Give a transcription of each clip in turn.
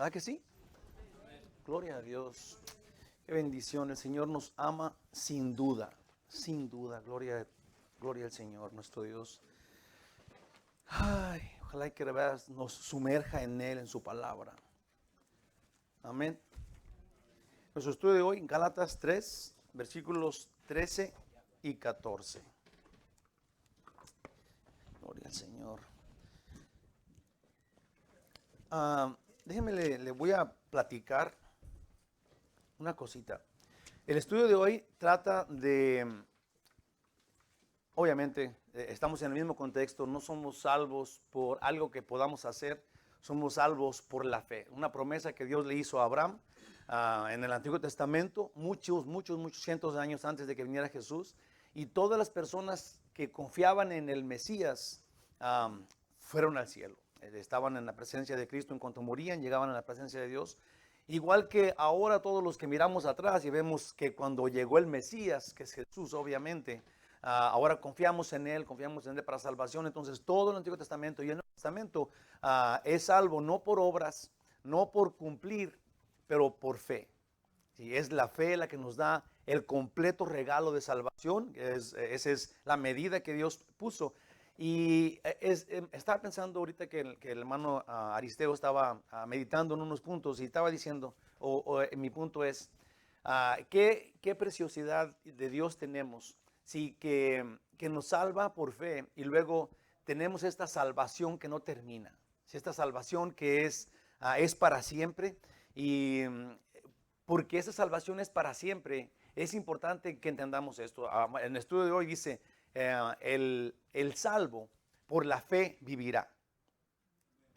¿Verdad que sí? Gloria a Dios. Qué bendición. El Señor nos ama sin duda. Sin duda. Gloria, gloria al Señor, nuestro Dios. Ay, ojalá que de verdad nos sumerja en Él, en su palabra. Amén. Nuestro estudio de hoy en Gálatas 3, versículos 13 y 14. Gloria al Señor. Déjenme, le voy a platicar una cosita. El estudio de hoy trata de, obviamente, estamos en el mismo contexto, no somos salvos por algo que podamos hacer, somos salvos por la fe. Una promesa que Dios le hizo a Abraham en el Antiguo Testamento, muchos cientos de años antes de que viniera Jesús. Y todas las personas que confiaban en el Mesías fueron al cielo. Estaban en la presencia de Cristo en cuanto morían, llegaban a la presencia de Dios. Igual que ahora todos los que miramos atrás y vemos que cuando llegó el Mesías, que es Jesús obviamente, ahora confiamos en Él para salvación. Entonces todo el Antiguo Testamento y el Nuevo Testamento es salvo no por obras, no por cumplir, pero por fe. Sí, es la fe la que nos da el completo regalo de salvación. Esa es la medida que Dios puso. Y estaba pensando ahorita que el hermano Aristeo estaba meditando en unos puntos y estaba diciendo, mi punto es, ¿qué preciosidad de Dios tenemos? Sí, que nos salva por fe y luego tenemos esta salvación que no termina. Sí, esta salvación que es para siempre y porque esa salvación es para siempre, es importante que entendamos esto. En el estudio de hoy dice, el salvo por la fe vivirá.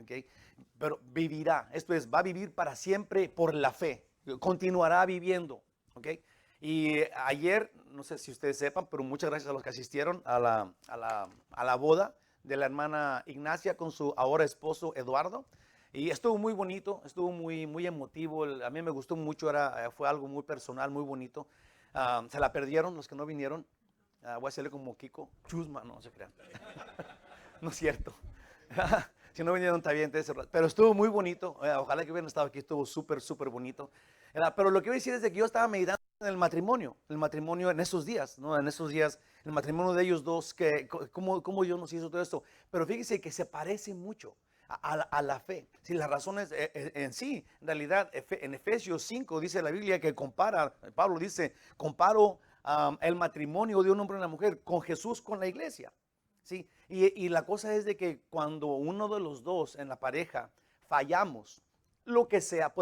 ¿Okay? Pero vivirá, esto es, va a vivir para siempre por la fe, continuará viviendo. ¿Okay? Y ayer, no sé si ustedes sepan, pero muchas gracias a los que asistieron a la boda de la hermana Ignacia con su ahora esposo Eduardo. Y estuvo muy bonito, estuvo muy emotivo. A mí me gustó mucho, fue algo muy personal, muy bonito. Se la perdieron los que no vinieron. Voy a hacerle como Kiko, chusma, no se crean. No es cierto. Si no vinieron, está bien. Pero estuvo muy bonito. Ojalá que hubieran estado aquí, estuvo súper bonito. Pero lo que voy a decir es de que yo estaba meditando en el matrimonio en esos días, ¿no? En esos días, el matrimonio de ellos dos, cómo Dios nos hizo todo esto. Pero fíjese que se parece mucho a la fe. Si la razón es en sí, en realidad, en Efesios 5 dice la Biblia que Pablo dice, comparo el matrimonio de un hombre y una mujer con Jesús, con la iglesia. ¿Sí? Y la cosa es de que cuando uno de los dos en la pareja fallamos, lo que sea,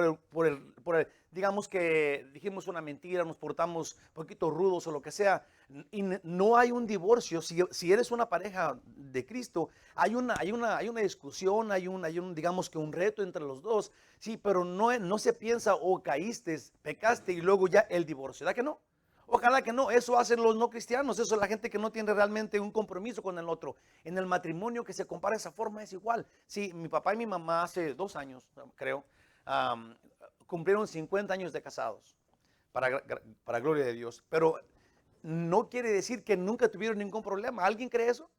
digamos que dijimos una mentira, nos portamos un poquito rudos o lo que sea, y no hay un divorcio. Si eres una pareja de Cristo, hay una discusión, hay un, digamos que un reto entre los dos, sí, pero no se piensa, caíste, pecaste y luego ya el divorcio, ¿verdad que no? Ojalá que no, eso hacen los no cristianos, eso es la gente que no tiene realmente un compromiso con el otro. En el matrimonio que se compara de esa forma es igual. Sí, mi papá y mi mamá hace 2 años, creo, cumplieron 50 años de casados, para gloria de Dios. Pero no quiere decir que nunca tuvieron ningún problema. ¿Alguien cree eso?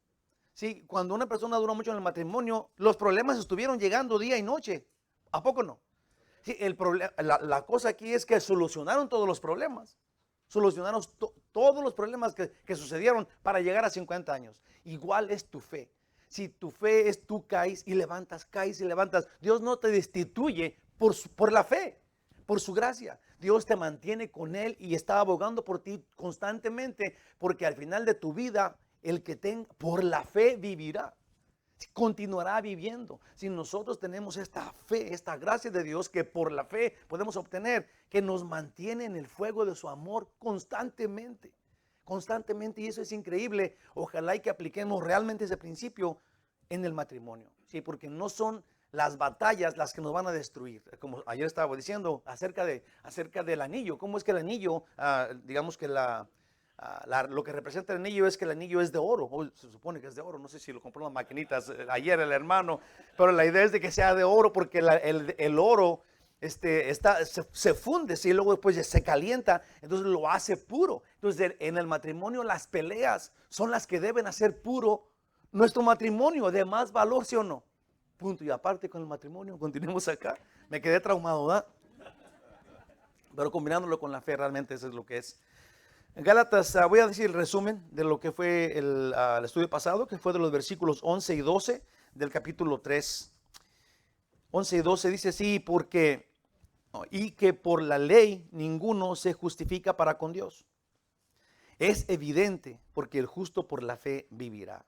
Sí, cuando una persona dura mucho en el matrimonio, los problemas estuvieron llegando día y noche. ¿A poco no? Sí, la cosa aquí es que solucionaron todos los problemas. Solucionaron todos los problemas que sucedieron para llegar a 50 años. Igual es tu fe. Si tu fe es tú caes y levantas, Dios no te destituye por la fe, por su gracia. Dios te mantiene con Él y está abogando por ti constantemente, porque al final de tu vida, el que tenga por la fe vivirá. Continuará viviendo. Si nosotros tenemos esta fe, esta gracia de Dios que por la fe podemos obtener, que nos mantiene en el fuego de su amor constantemente, y eso es increíble. Ojalá y que apliquemos realmente ese principio en el matrimonio, sí, porque no son las batallas las que nos van a destruir. Como ayer estaba diciendo acerca del anillo, cómo es que el anillo, digamos que lo que representa el anillo es que el anillo es de oro, o se supone que es de oro, no sé si lo compró en las maquinitas ayer el hermano, pero la idea es de que sea de oro porque el oro se funde, y luego después se calienta, entonces lo hace puro. Entonces en el matrimonio las peleas son las que deben hacer puro nuestro matrimonio, de más valor, ¿sí o no? punto y aparte con el matrimonio. Continuemos acá. Me quedé traumado, ¿verdad? Pero combinándolo con la fe, realmente eso es lo que es. En Gálatas, voy a decir el resumen de lo que fue el estudio pasado, que fue de los versículos 11 y 12 del capítulo 3. 11 y 12 dice así, y que por la ley ninguno se justifica para con Dios. Es evidente, porque el justo por la fe vivirá.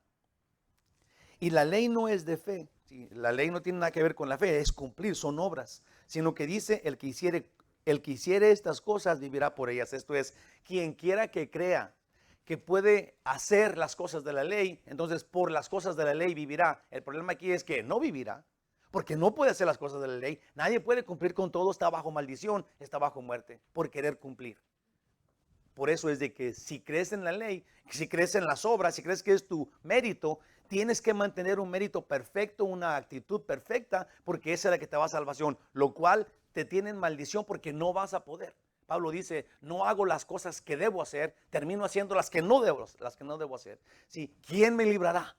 Y la ley no es de fe, ¿sí? La ley no tiene nada que ver con la fe, es cumplir, son obras, sino que dice el que hiciere estas cosas vivirá por ellas. Esto es, quien quiera que crea que puede hacer las cosas de la ley, entonces por las cosas de la ley vivirá. El problema aquí es que no vivirá, porque no puede hacer las cosas de la ley. Nadie puede cumplir con todo, está bajo maldición, está bajo muerte, por querer cumplir. Por eso es de que si crees en la ley, si crees en las obras, si crees que es tu mérito, tienes que mantener un mérito perfecto, una actitud perfecta, porque esa es la que te va a salvación, lo cual te tiene en maldición porque no vas a poder. Pablo dice, no hago las cosas que debo hacer, termino haciendo las que no debo hacer. Sí, ¿quién me librará?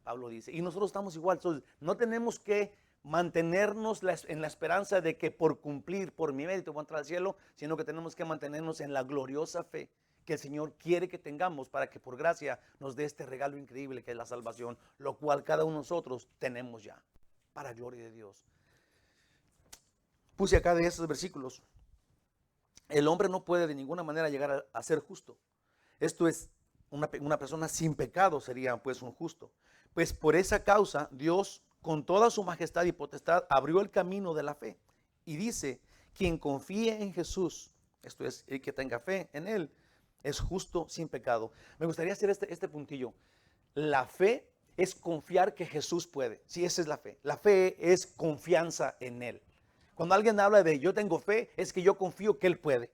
Pablo dice, y nosotros estamos igual. Entonces, no tenemos que mantenernos en la esperanza de que por cumplir, por mi mérito voy a entrar al cielo, sino que tenemos que mantenernos en la gloriosa fe que el Señor quiere que tengamos para que por gracia nos dé este regalo increíble que es la salvación, lo cual cada uno de nosotros tenemos ya, para gloria de Dios. Puse acá de esos versículos, el hombre no puede de ninguna manera llegar a ser justo. Esto es, una persona sin pecado sería pues un justo. Pues por esa causa Dios con toda su majestad y potestad abrió el camino de la fe. Y dice, quien confíe en Jesús, esto es, el que tenga fe en Él, es justo sin pecado. Me gustaría hacer este puntillo. La fe es confiar que Jesús puede. Sí, esa es la fe. La fe es confianza en Él. Cuando alguien habla de yo tengo fe, es que yo confío que Él puede.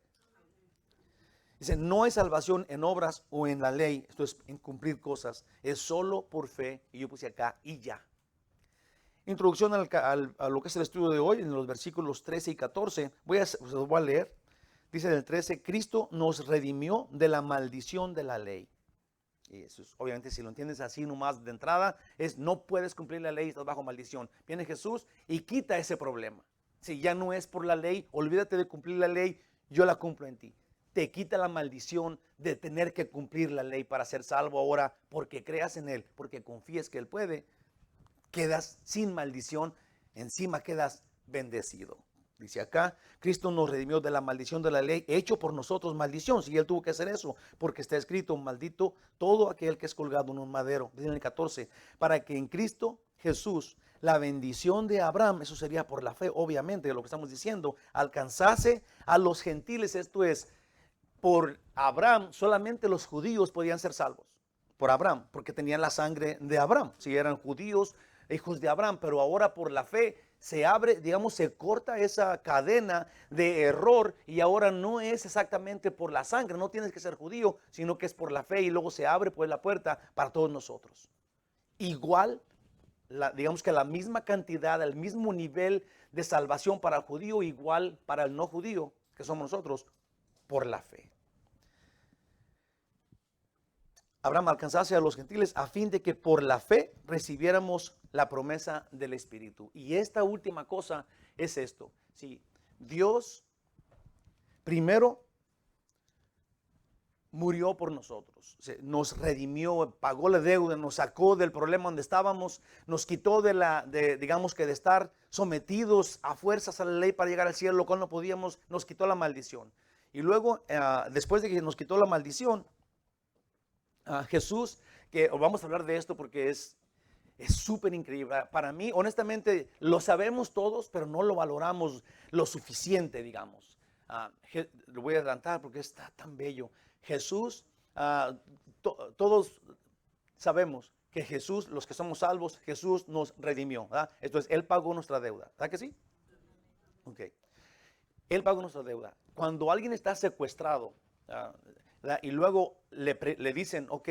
Dice, no hay salvación en obras o en la ley, esto es en cumplir cosas, es solo por fe, y yo puse acá, y ya. Introducción a lo que es el estudio de hoy, en los versículos 13 y 14, los voy a leer. Dice en el 13, Cristo nos redimió de la maldición de la ley. Y eso es, obviamente, si lo entiendes así nomás de entrada, es no puedes cumplir la ley, estás bajo maldición. Viene Jesús y quita ese problema. Si ya no es por la ley, olvídate de cumplir la ley, yo la cumplo en ti. Te quita la maldición de tener que cumplir la ley para ser salvo ahora, porque creas en Él, porque confíes que Él puede. Quedas sin maldición, encima quedas bendecido. Dice acá, Cristo nos redimió de la maldición de la ley, hecho por nosotros maldición. Si Él tuvo que hacer eso, porque está escrito, maldito todo aquel que es colgado en un madero. Dice en el 14, para que en Cristo Jesús la bendición de Abraham, eso sería por la fe, obviamente, lo que estamos diciendo, alcanzase a los gentiles. Esto es, por Abraham solamente los judíos podían ser salvos. Por Abraham, porque tenían la sangre de Abraham. Si eran judíos, hijos de Abraham, pero ahora por la fe se abre, digamos, se corta esa cadena de error y ahora no es exactamente por la sangre, no tienes que ser judío, sino que es por la fe y luego se abre pues la puerta para todos nosotros. Igual, digamos que la misma cantidad, el mismo nivel de salvación para el judío, igual para el no judío, que somos nosotros, por la fe. Abraham alcanzase a los gentiles a fin de que por la fe recibiéramos la promesa del Espíritu. Y esta última cosa es esto. Sí, Dios primero murió por nosotros, nos redimió, pagó la deuda, nos sacó del problema donde estábamos, nos quitó digamos que de estar sometidos a fuerzas a la ley para llegar al cielo, lo cual no podíamos, nos quitó la maldición. Y luego, después de que nos quitó la maldición, Jesús, que vamos a hablar de esto porque es súper increíble. Para mí, honestamente, lo sabemos todos, pero no lo valoramos lo suficiente, digamos. Lo voy a adelantar porque está tan bello. Jesús, todos sabemos que Jesús, los que somos salvos, Jesús nos redimió, ¿verdad? Entonces, Él pagó nuestra deuda, ¿verdad que sí? Ok. Él pagó nuestra deuda. Cuando alguien está secuestrado, y luego le dicen, ok,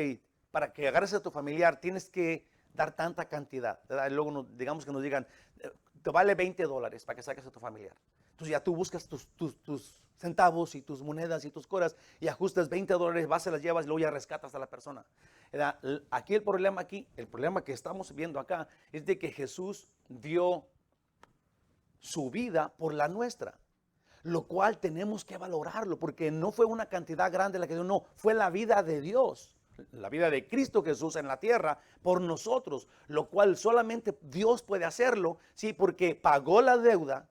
para que agarres a tu familiar tienes que dar tanta cantidad, ¿verdad? Y luego digamos que nos digan, te vale $20 para que saques a tu familiar. Entonces ya tú buscas tus centavos y tus monedas y tus coras y ajustas $20, vas, se las llevas y luego ya rescatas a la persona. Aquí el problema que estamos viendo acá es de que Jesús dio su vida por la nuestra, lo cual tenemos que valorarlo, porque no fue una cantidad grande la que dio, no, fue la vida de Dios, la vida de Cristo Jesús en la tierra por nosotros, lo cual solamente Dios puede hacerlo, sí, porque pagó la deuda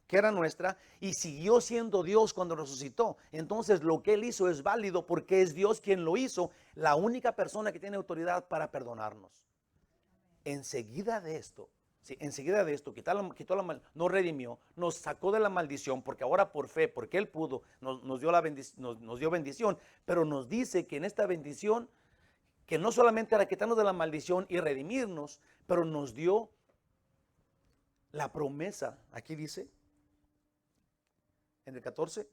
que era nuestra y siguió siendo Dios cuando resucitó. Entonces lo que Él hizo es válido porque es Dios quien lo hizo, la única persona que tiene autoridad para perdonarnos. Enseguida de esto, sí, nos redimió, nos sacó de la maldición, porque ahora por fe, porque Él pudo, nos dio bendición, pero nos dice que en esta bendición, que no solamente era quitarnos de la maldición y redimirnos, pero nos dio la promesa, aquí dice, en el 14,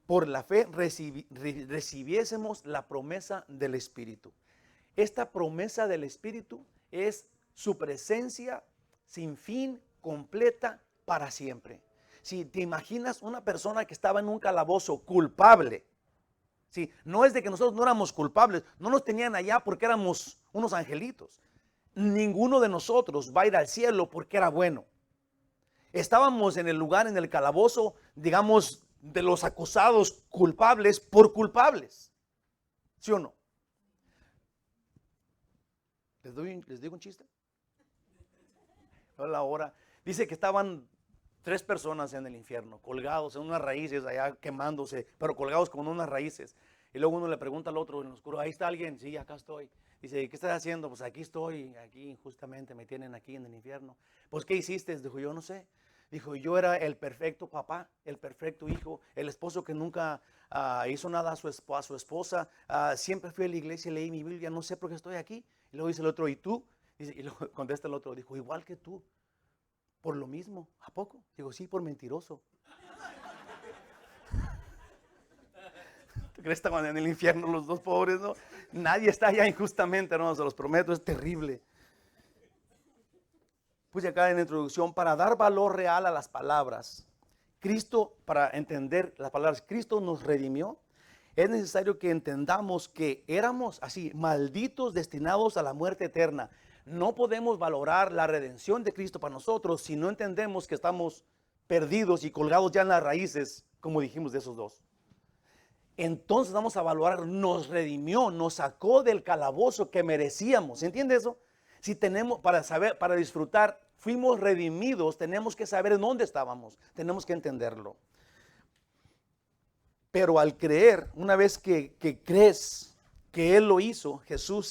por la fe recibiésemos la promesa del Espíritu. Esta promesa del Espíritu es su presencia sin fin, completa, para siempre. Si te imaginas una persona que estaba en un calabozo culpable, ¿sí? No es de que nosotros no éramos culpables, no nos tenían allá porque éramos unos angelitos. Ninguno de nosotros va a ir al cielo porque era bueno. Estábamos en el lugar, en el calabozo, digamos, de los acusados culpables por culpables. ¿Sí o no? ¿Les digo un chiste? La hora. Dice que estaban 3 personas en el infierno, colgados en unas raíces, allá quemándose, pero colgados con unas raíces. Y luego uno le pregunta al otro en el oscuro, ¿ahí está alguien? Sí, acá estoy. Dice, ¿qué estás haciendo? Pues aquí estoy, aquí justamente me tienen aquí en el infierno. Pues, ¿qué hiciste? Dijo, yo no sé. Dijo, yo era el perfecto papá, el perfecto hijo, el esposo que nunca hizo nada a su esposa. Siempre fui a la iglesia, leí mi Biblia, no sé por qué estoy aquí. Y luego dice el otro, ¿y tú? Y luego contesta el otro, dijo, igual que tú. Por lo mismo, ¿a poco? Digo, sí, por mentiroso. ¿Tú crees que estaban en el infierno los dos pobres, no? Nadie está allá injustamente, hermanos, se los prometo, es terrible. Puse acá en la introducción, para dar valor real a las palabras, Cristo, para entender las palabras, Cristo nos redimió. Es necesario que entendamos que éramos así, malditos, destinados a la muerte eterna. No podemos valorar la redención de Cristo para nosotros si no entendemos que estamos perdidos y colgados ya en las raíces, como dijimos de esos dos. Entonces vamos a valorar, nos redimió, nos sacó del calabozo que merecíamos. ¿Entiende eso? Si tenemos, para saber, para disfrutar, fuimos redimidos, tenemos que saber en dónde estábamos, tenemos que entenderlo. Pero al creer, una vez que crees que Él lo hizo, Jesús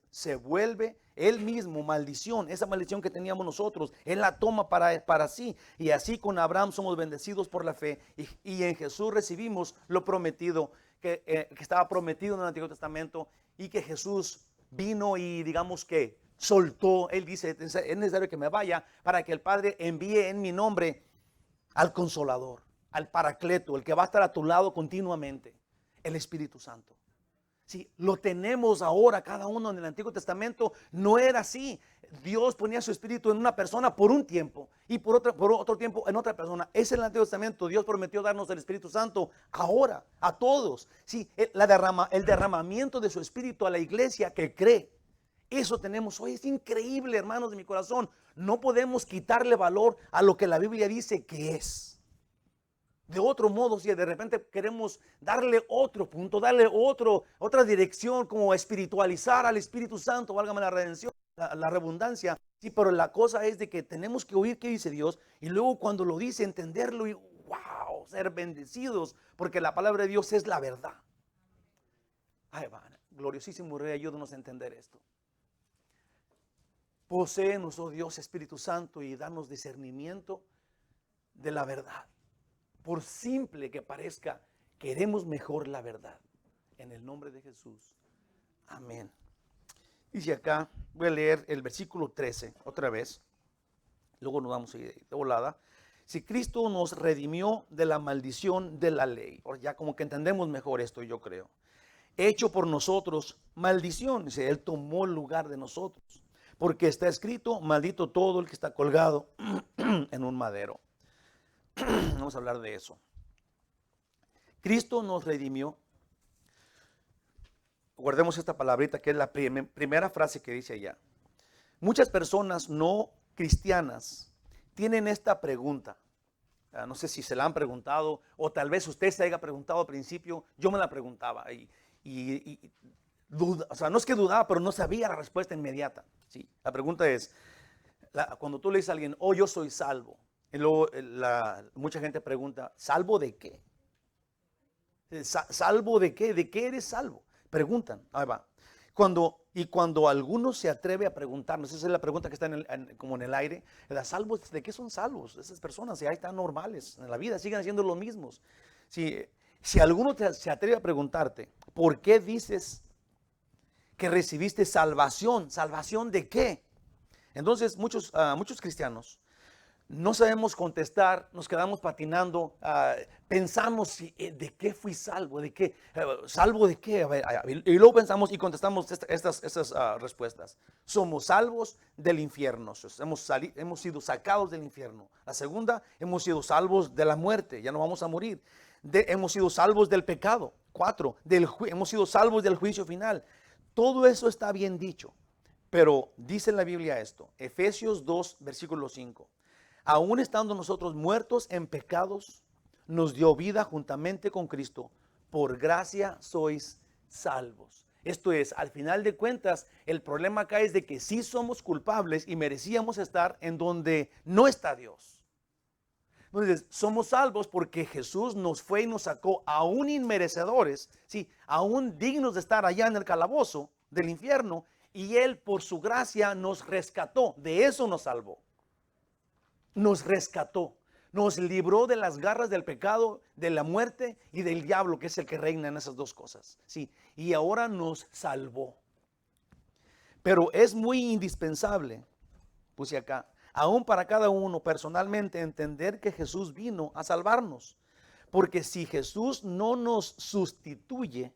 se vuelve Él mismo maldición, esa maldición que teníamos nosotros, Él la toma para sí. Y así con Abraham somos bendecidos por la fe y en Jesús recibimos lo prometido, que estaba prometido en el Antiguo Testamento y que Jesús vino y digamos que soltó. Él dice, es necesario que me vaya para que el Padre envíe en mi nombre al Consolador, al Paracleto, el que va a estar a tu lado continuamente, el Espíritu Santo. Sí, lo tenemos ahora cada uno. En el Antiguo Testamento no era así. Dios ponía su espíritu en una persona por un tiempo y por otro tiempo en otra persona. Es en el Antiguo Testamento. Dios prometió darnos el Espíritu Santo ahora, a todos. Sí, el derramamiento de su espíritu a la iglesia que cree. Eso tenemos hoy. Es increíble, hermanos de mi corazón. No podemos quitarle valor a lo que la Biblia dice que es. De otro modo, si de repente queremos darle otro punto, darle otra dirección, como espiritualizar al Espíritu Santo, válgame la redención, la redundancia. Sí, pero la cosa es de que tenemos que oír qué dice Dios y luego cuando lo dice entenderlo y wow, ser bendecidos, porque la palabra de Dios es la verdad. Ay, va, gloriosísimo Rey, ayúdanos a entender esto. Poséenos, oh Dios, Espíritu Santo, y danos discernimiento de la verdad. Por simple que parezca, queremos mejor la verdad. En el nombre de Jesús. Amén. Dice acá, voy a leer el versículo 13 otra vez. Luego nos vamos a ir de volada. Si Cristo nos redimió de la maldición de la ley. Ahora ya como que entendemos mejor esto, yo creo. Hecho por nosotros maldición. Dice, Él tomó el lugar de nosotros. Porque está escrito, maldito todo el que está colgado en un madero. Vamos a hablar de eso. Cristo nos redimió. Guardemos esta palabrita que es la primera frase que dice allá. Muchas personas no cristianas tienen esta pregunta. No sé si se la han preguntado o tal vez usted se haya preguntado al principio. Yo me la preguntaba o sea, no es que dudaba, pero no sabía la respuesta inmediata. ¿Sí? La pregunta es, cuando tú le dices a alguien, oh, yo soy salvo, y luego mucha gente pregunta, ¿salvo de qué? ¿Salvo de qué? ¿De qué eres salvo? Preguntan, ahí va. Cuando alguno se atreve a preguntarnos, esa es la pregunta que está como en el aire, ¿salvos? ¿De qué son salvos? Esas personas ya están normales en la vida, siguen haciendo lo mismos. Si alguno se atreve a preguntarte, ¿por qué dices que recibiste salvación? ¿Salvación de qué? Entonces muchos cristianos no sabemos contestar, nos quedamos patinando, pensamos de qué fui salvo, de qué, salvo de qué, y luego pensamos y contestamos estas respuestas. Somos salvos del infierno, hemos sido sacados del infierno. La segunda, hemos sido salvos de la muerte, ya no vamos a morir. Hemos sido salvos del pecado. 4, hemos sido salvos del juicio final. Todo eso está bien dicho, pero dice en la Biblia esto, Efesios 2, versículo 5. Aún estando nosotros muertos en pecados, nos dio vida juntamente con Cristo. Por gracia sois salvos. Esto es, al final de cuentas, el problema acá es de que sí somos culpables y merecíamos estar en donde no está Dios. Entonces, somos salvos porque Jesús nos fue y nos sacó aún inmerecedores, sí, aún dignos de estar allá en el calabozo del infierno, y Él por su gracia nos rescató. De eso nos salvó. Nos rescató, nos libró de las garras del pecado, de la muerte y del diablo, que es el que reina en esas dos cosas. Sí, y ahora nos salvó. Pero es muy indispensable, puse acá, aún para cada uno personalmente, entender que Jesús vino a salvarnos. Porque si Jesús no nos sustituye,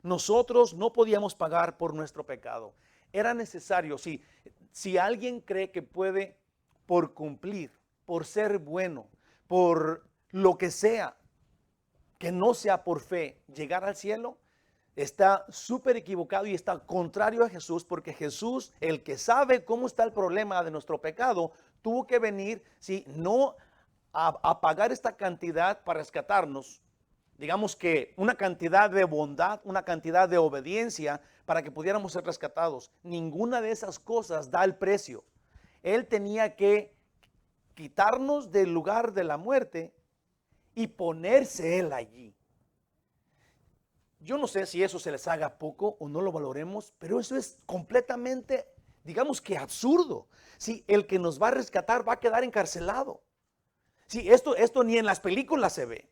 nosotros no podíamos pagar por nuestro pecado. Era necesario, si alguien cree que puede, por cumplir, por ser bueno, por lo que sea, que no sea por fe, llegar al cielo, está súper equivocado y está contrario a Jesús, porque Jesús, el que sabe cómo está el problema de nuestro pecado, tuvo que venir, no a pagar esta cantidad para rescatarnos, digamos que una cantidad de bondad, una cantidad de obediencia para que pudiéramos ser rescatados. Ninguna de esas cosas da el precio. Él tenía que quitarnos del lugar de la muerte y ponerse Él allí. Yo no sé si eso se les haga poco o no lo valoremos, pero eso es completamente, digamos que absurdo. El que nos va a rescatar va a quedar encarcelado. Esto ni en las películas se ve.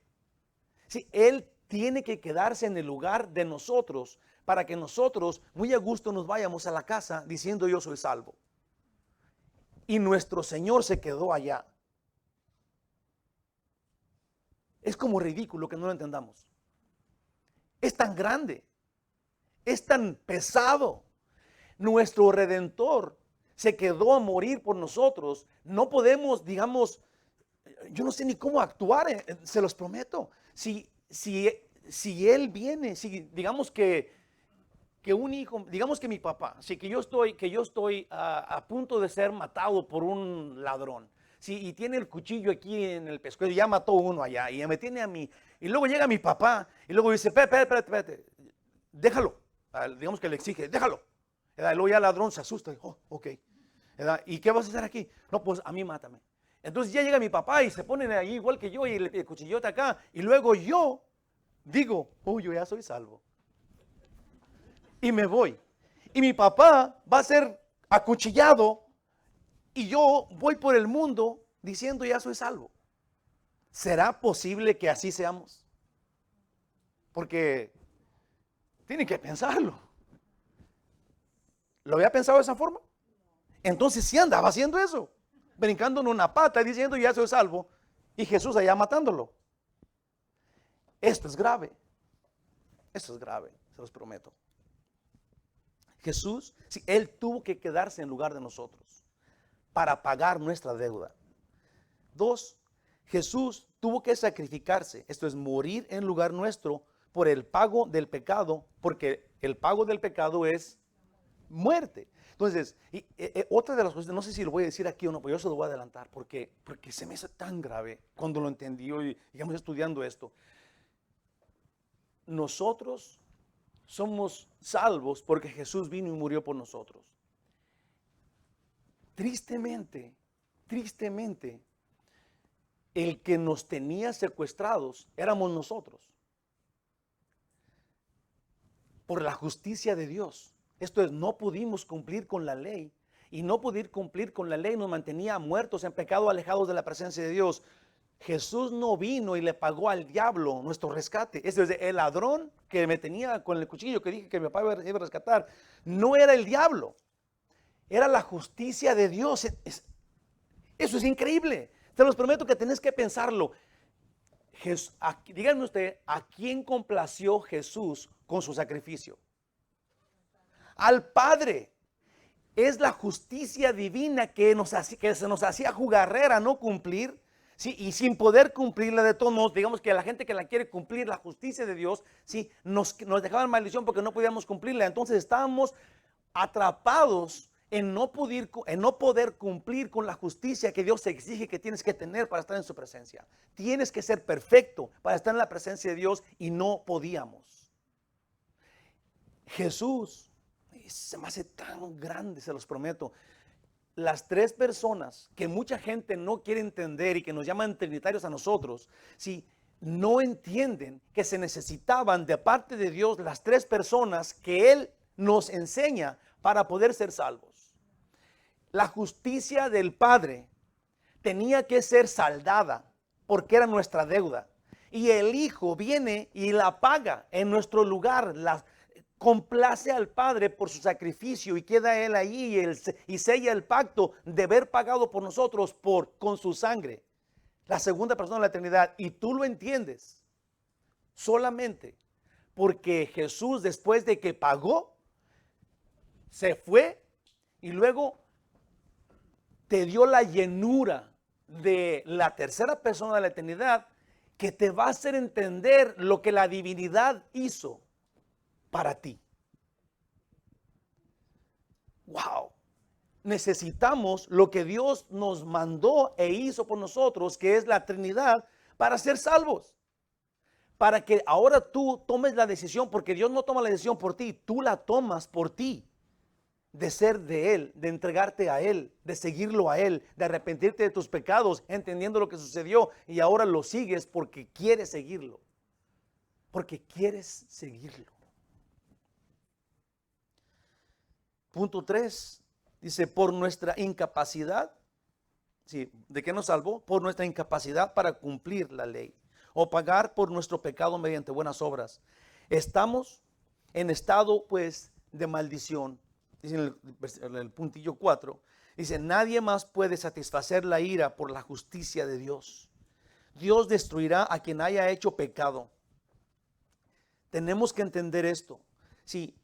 Él tiene que quedarse en el lugar de nosotros para que nosotros muy a gusto nos vayamos a la casa diciendo yo soy salvo. Y nuestro Señor se quedó allá. Es como ridículo que no lo entendamos. Es tan grande, es tan pesado. Nuestro Redentor se quedó a morir por nosotros. No podemos, digamos, yo no sé ni cómo actuar, se los prometo. Si Él viene, digamos que un hijo, digamos que mi papá, que yo estoy a punto de ser matado por un ladrón, y tiene el cuchillo aquí en el pescuezo, ya mató uno allá y me tiene a mí, y luego llega mi papá y luego dice, espérate, déjalo, digamos que le exige, déjalo, y luego ya el ladrón se asusta, ok, ¿y qué vas a hacer aquí? No, pues a mí mátame. Entonces ya llega mi papá y se ponen ahí igual que yo y el cuchillote acá, y luego yo digo, yo ya soy salvo. Y me voy. Y mi papá va a ser acuchillado y yo voy por el mundo diciendo ya soy salvo. ¿Será posible que así seamos? Porque tienen que pensarlo. ¿Lo había pensado de esa forma? Entonces sí andaba haciendo eso, brincando en una pata diciendo ya soy salvo y Jesús allá matándolo. Esto es grave. Esto es grave, se los prometo. Jesús, Él tuvo que quedarse en lugar de nosotros para pagar nuestra deuda. 2, Jesús tuvo que sacrificarse, esto es morir en lugar nuestro por el pago del pecado, porque el pago del pecado es muerte. Entonces, otra de las cosas, no sé si lo voy a decir aquí o no, pero yo se lo voy a adelantar, porque se me hace tan grave cuando lo entendí y digamos estudiando esto. Nosotros somos salvos porque Jesús vino y murió por nosotros. Tristemente, el que nos tenía secuestrados éramos nosotros. Por la justicia de Dios. Esto es, no pudimos cumplir con la ley. Y no poder cumplir con la ley nos mantenía muertos en pecado, alejados de la presencia de Dios. Jesús no vino y le pagó al diablo nuestro rescate. Es decir, el ladrón que me tenía con el cuchillo que dije que mi papá iba a rescatar, no era el diablo. Era la justicia de Dios. Eso es increíble. Te los prometo que tenés que pensarlo. Díganme usted, ¿a quién complació Jesús con su sacrificio? Al Padre. Es la justicia divina que se nos hacía jugarrera no cumplir. Sí, y sin poder cumplirla de todos modos, digamos que la gente que la quiere cumplir, la justicia de Dios, sí, nos dejaban maldición porque no podíamos cumplirla. Entonces estábamos atrapados en no poder cumplir con la justicia que Dios exige que tienes que tener para estar en su presencia. Tienes que ser perfecto para estar en la presencia de Dios y no podíamos. Jesús se me hace tan grande, se los prometo. Las tres personas que mucha gente no quiere entender y que nos llaman trinitarios a nosotros, si no entienden que se necesitaban de parte de Dios las tres personas que Él nos enseña para poder ser salvos. La justicia del Padre tenía que ser saldada porque era nuestra deuda. Y el Hijo viene y la paga en nuestro lugar, complace al Padre por su sacrificio y queda Él ahí y sella el pacto de haber pagado por nosotros con su sangre. La segunda persona de la Trinidad. Y tú lo entiendes solamente porque Jesús, después de que pagó, se fue y luego te dio la llenura de la tercera persona de la eternidad que te va a hacer entender lo que la divinidad hizo para ti. Wow. Necesitamos lo que Dios nos mandó e hizo por nosotros, que es la Trinidad, para ser salvos. Para que ahora tú tomes la decisión, porque Dios no toma la decisión por ti, tú la tomas por ti. De ser de Él, de entregarte a Él, de seguirlo a Él, de arrepentirte de tus pecados, entendiendo lo que sucedió y ahora lo sigues porque quieres seguirlo. Porque quieres seguirlo. Punto 3, dice, por nuestra incapacidad, sí, ¿de qué nos salvó? Por nuestra incapacidad para cumplir la ley o pagar por nuestro pecado mediante buenas obras. Estamos en estado, pues, de maldición. Dice en el puntillo 4, dice, nadie más puede satisfacer la ira por la justicia de Dios. Dios destruirá a quien haya hecho pecado. Tenemos que entender esto. Si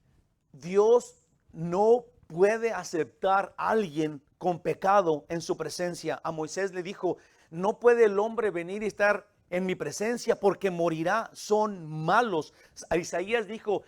Dios no puede aceptar a alguien con pecado en su presencia. A Moisés le dijo, no puede el hombre venir y estar en mi presencia porque morirá, son malos. A Isaías dijo,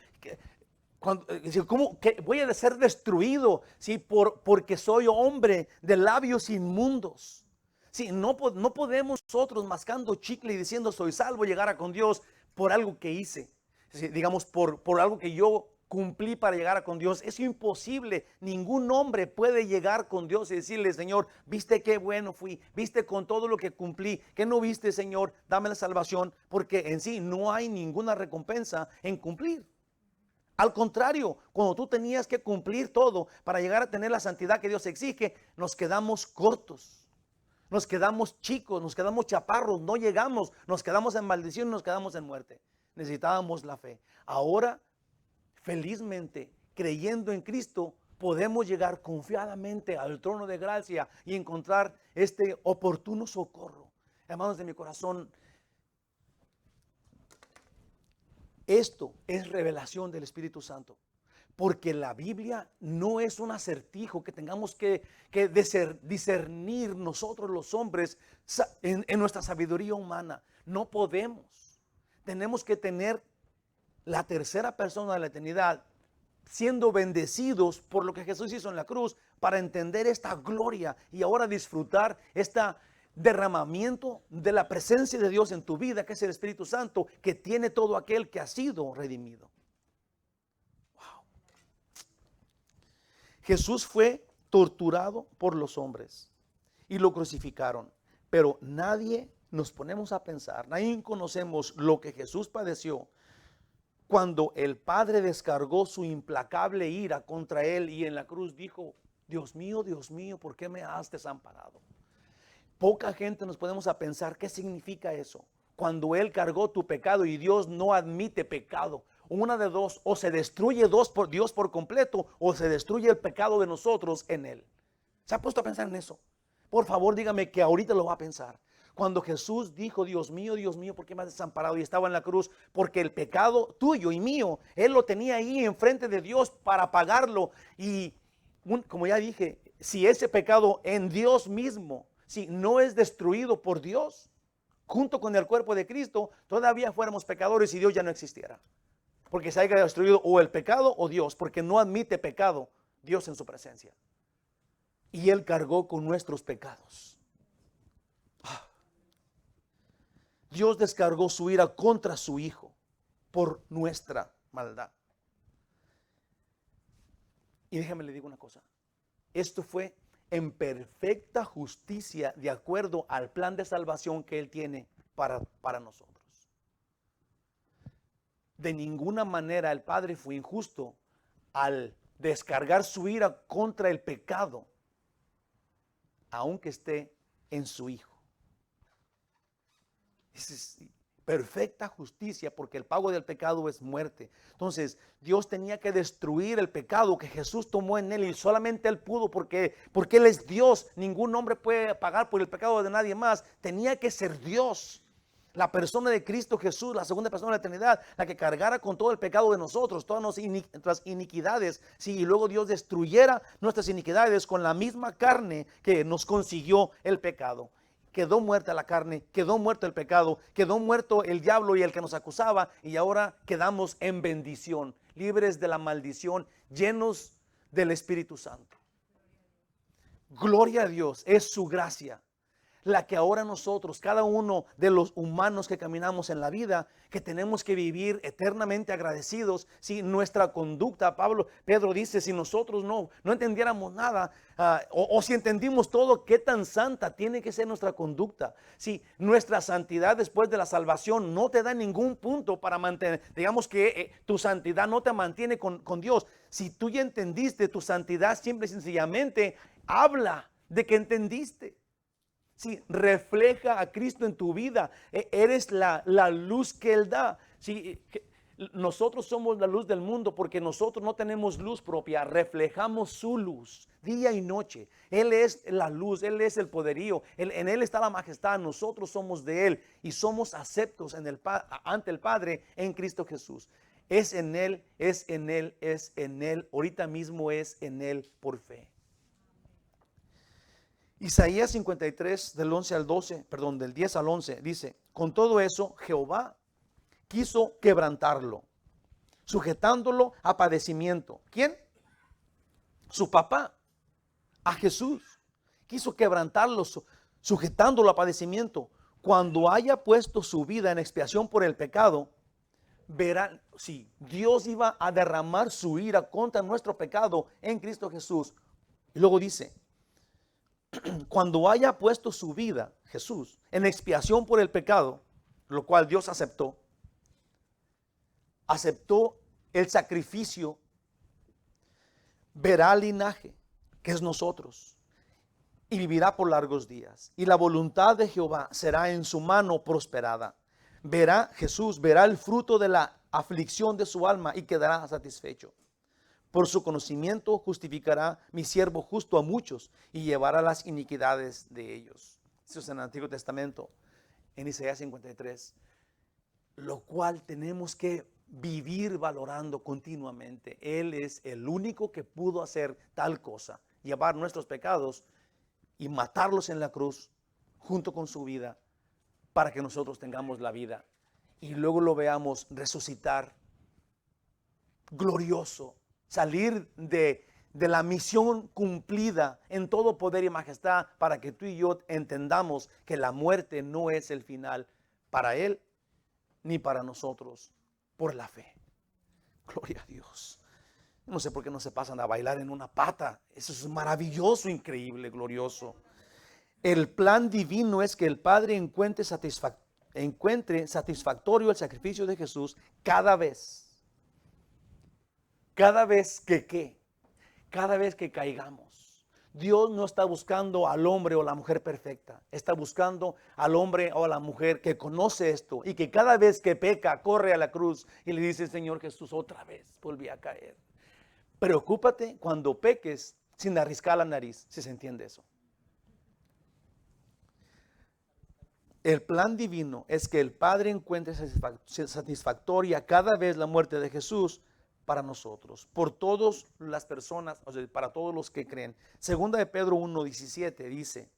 ¿cómo que voy a ser destruido? ¿Sí? Porque soy hombre de labios inmundos. ¿Sí? No podemos nosotros mascando chicle y diciendo soy salvo llegar a con Dios por algo que hice. ¿Sí? Digamos por algo que yo cumplí para llegar a con Dios. Es imposible. Ningún hombre puede llegar con Dios y decirle, Señor, viste qué bueno fui, viste con todo lo que cumplí, que no viste, Señor, dame la salvación, porque en sí no hay ninguna recompensa en cumplir. Al contrario, cuando tú tenías que cumplir todo para llegar a tener la santidad que Dios exige, nos quedamos cortos, nos quedamos chicos, nos quedamos chaparros, no llegamos, nos quedamos en maldición, nos quedamos en muerte. Necesitábamos la fe. Ahora, felizmente, creyendo en Cristo, podemos llegar confiadamente al trono de gracia y encontrar este oportuno socorro. Hermanos de mi corazón, esto es revelación del Espíritu Santo. Porque la Biblia no es un acertijo que tengamos que discernir nosotros los hombres en nuestra sabiduría humana. No podemos. Tenemos que tener la tercera persona de la eternidad siendo bendecidos por lo que Jesús hizo en la cruz para entender esta gloria y ahora disfrutar este derramamiento de la presencia de Dios en tu vida, que es el Espíritu Santo, que tiene todo aquel que ha sido redimido. Wow. Jesús fue torturado por los hombres y lo crucificaron, pero nadie nos ponemos a pensar, nadie conocemos lo que Jesús padeció cuando el Padre descargó su implacable ira contra él y en la cruz dijo: Dios mío, ¿por qué me has desamparado? Poca gente nos podemos a pensar qué significa eso. Cuando Él cargó tu pecado, y Dios no admite pecado. Una de dos: o se destruye Dios por completo, o se destruye el pecado de nosotros en Él. ¿Se ha puesto a pensar en eso? Por favor, dígame que ahorita lo va a pensar. Cuando Jesús dijo: Dios mío, ¿por qué me has desamparado? Y estaba en la cruz, porque el pecado tuyo y mío, Él lo tenía ahí enfrente de Dios para pagarlo. Y como ya dije, si ese pecado en Dios mismo, si no es destruido por Dios, junto con el cuerpo de Cristo, todavía fuéramos pecadores y Dios ya no existiera. Porque se haya destruido o el pecado o Dios, porque no admite pecado Dios en su presencia. Y Él cargó con nuestros pecados. Dios descargó su ira contra su Hijo por nuestra maldad. Y déjame le digo una cosa. Esto fue en perfecta justicia de acuerdo al plan de salvación que Él tiene para nosotros. De ninguna manera el Padre fue injusto al descargar su ira contra el pecado, aunque esté en su Hijo. Es perfecta justicia, porque el pago del pecado es muerte. Entonces Dios tenía que destruir el pecado que Jesús tomó en Él, y solamente Él pudo, porque Él es Dios. Ningún hombre puede pagar por el pecado de nadie más. Tenía que ser Dios, la persona de Cristo Jesús, la segunda persona de la eternidad, la que cargara con todo el pecado de nosotros, todas nuestras iniquidades. Sí, y luego Dios destruyera nuestras iniquidades con la misma carne que nos consiguió el pecado. Quedó muerta la carne, quedó muerto el pecado, quedó muerto el diablo y el que nos acusaba, y ahora quedamos en bendición, libres de la maldición, llenos del Espíritu Santo. Gloria a Dios, es su gracia la que ahora nosotros, cada uno de los humanos que caminamos en la vida, que tenemos que vivir eternamente agradecidos. Si nuestra conducta, Pedro dice, si nosotros no entendiéramos nada, o si entendimos todo, qué tan santa tiene que ser nuestra conducta. Si nuestra santidad después de la salvación no te da ningún punto para mantener, digamos que tu santidad no te mantiene con Dios. Si tú ya entendiste tu santidad, simple y sencillamente habla de que entendiste. Sí, refleja a Cristo en tu vida. Eres la luz que Él da. Sí, nosotros somos la luz del mundo porque nosotros no tenemos luz propia. Reflejamos su luz día y noche. Él es la luz, Él es el poderío. En Él está la majestad. Nosotros somos de Él y somos aceptos ante el Padre en Cristo Jesús. Es en Él, es en Él, es en Él. Ahorita mismo es en Él por fe. Isaías 53 del 10 al 11 dice: con todo eso Jehová quiso quebrantarlo, sujetándolo a padecimiento. ¿Quién? Su papá, a Jesús. Quiso quebrantarlo, sujetándolo a padecimiento. Cuando haya puesto su vida en expiación por el pecado, verán, si Dios iba a derramar su ira contra nuestro pecado en Cristo Jesús. Y luego dice: cuando haya puesto su vida, Jesús, en expiación por el pecado, lo cual Dios aceptó el sacrificio, verá al linaje, que es nosotros, y vivirá por largos días. Y la voluntad de Jehová será en su mano prosperada. Jesús verá el fruto de la aflicción de su alma y quedará satisfecho. Por su conocimiento justificará mi siervo justo a muchos y llevará las iniquidades de ellos. Eso es en el Antiguo Testamento, en Isaías 53. Lo cual tenemos que vivir valorando continuamente. Él es el único que pudo hacer tal cosa, llevar nuestros pecados y matarlos en la cruz junto con su vida para que nosotros tengamos la vida y luego lo veamos resucitar glorioso, salir de la misión cumplida en todo poder y majestad, para que tú y yo entendamos que la muerte no es el final para Él ni para nosotros, por la fe. Gloria a Dios. No sé por qué no se pasan a bailar en una pata. Eso es maravilloso, increíble, glorioso. El plan divino es que el Padre encuentre satisfactorio el sacrificio de Jesús cada vez que cada vez que caigamos. Dios no está buscando al hombre o la mujer perfecta. Está buscando al hombre o a la mujer que conoce esto y que cada vez que peca corre a la cruz y le dice: Señor Jesús, otra vez volví a caer. Preocúpate cuando peques sin arriscar la nariz, si se entiende eso. El plan divino es que el Padre encuentre satisfactoria cada vez la muerte de Jesús para nosotros, por todas las personas, o sea, para todos los que creen. Segunda de Pedro 1:17 dice: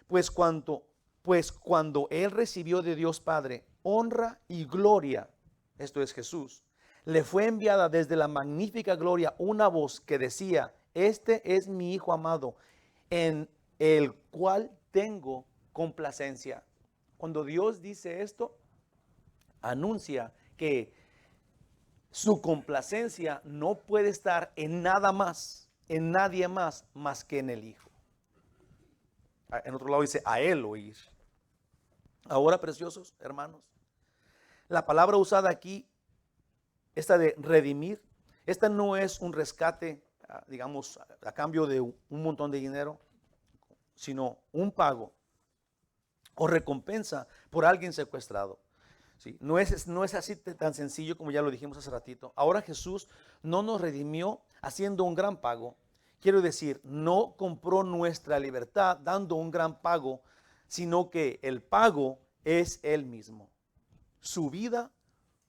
pues cuando Él recibió de Dios Padre honra y gloria, esto es Jesús, le fue enviada desde la magnífica gloria una voz que decía: este es mi Hijo amado, en el cual tengo complacencia. Cuando Dios dice esto, anuncia que su complacencia no puede estar en nada más, en nadie más que en el Hijo. En otro lado dice: a Él oír. Ahora, preciosos hermanos, la palabra usada aquí, esta de redimir, esta no es un rescate, digamos, a cambio de un montón de dinero, sino un pago o recompensa por alguien secuestrado. Sí, no es así tan sencillo como ya lo dijimos hace ratito. Ahora Jesús no nos redimió haciendo un gran pago. Quiero decir, no compró nuestra libertad dando un gran pago, sino que el pago es Él mismo. Su vida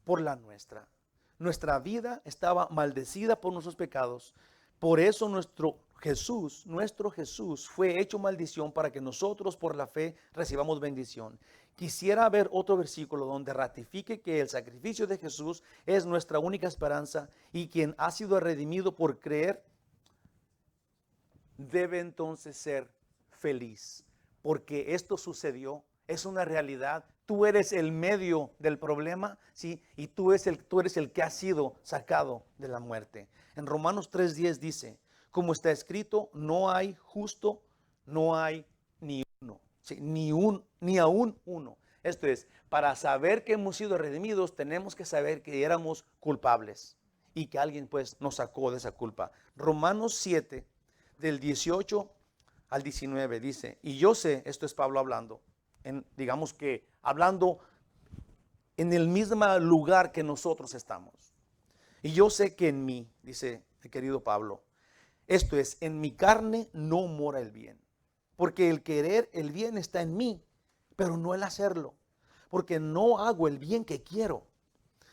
por la nuestra. Nuestra vida estaba maldecida por nuestros pecados. Por eso nuestro Jesús fue hecho maldición para que nosotros por la fe recibamos bendición. Quisiera ver otro versículo donde ratifique que el sacrificio de Jesús es nuestra única esperanza, y quien ha sido redimido por creer debe entonces ser feliz, porque esto sucedió, es una realidad. Tú eres el medio del problema, ¿sí? Y tú eres el que ha sido sacado de la muerte. En Romanos 3:10 dice: como está escrito, no hay justo, no hay ni uno, ¿sí? Ni aún uno. Esto es, para saber que hemos sido redimidos, tenemos que saber que éramos culpables y que alguien pues nos sacó de esa culpa. Romanos 7, del 18 al 19 dice: y yo sé, esto es Pablo hablando, digamos que hablando en el mismo lugar que nosotros estamos. Y yo sé que en mí, dice el querido Pablo, esto es, en mi carne no mora el bien, porque el querer el bien está en mí, pero no el hacerlo, porque no hago el bien que quiero,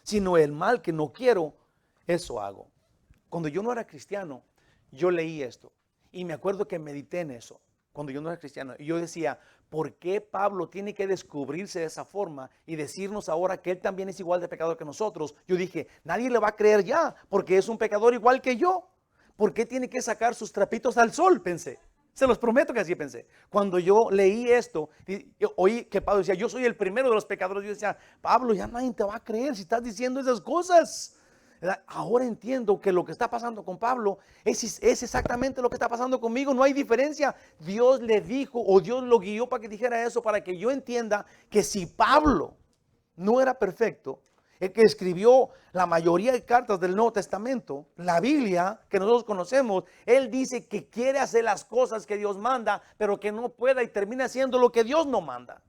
sino el mal que no quiero, eso hago. Cuando yo no era cristiano, yo leí esto y me acuerdo que medité en eso. Cuando yo no era cristiano, y yo decía: ¿por qué Pablo tiene que descubrirse de esa forma y decirnos ahora que él también es igual de pecador que nosotros? Yo dije: nadie le va a creer ya, porque es un pecador igual que yo. ¿Por qué tiene que sacar sus trapitos al sol? Pensé. Se los prometo que así pensé. Cuando yo leí esto, oí que Pablo decía: yo soy el primero de los pecadores. Yo decía: Pablo, ya nadie te va a creer si estás diciendo esas cosas. Ahora entiendo que lo que está pasando con Pablo es exactamente lo que está pasando conmigo. No hay diferencia. Dios le dijo, o Dios lo guió para que dijera eso, para que yo entienda que si Pablo no era perfecto, el que escribió la mayoría de cartas del Nuevo Testamento, la Biblia que nosotros conocemos, él dice que quiere hacer las cosas que Dios manda, pero que no pueda y termina haciendo lo que Dios no manda.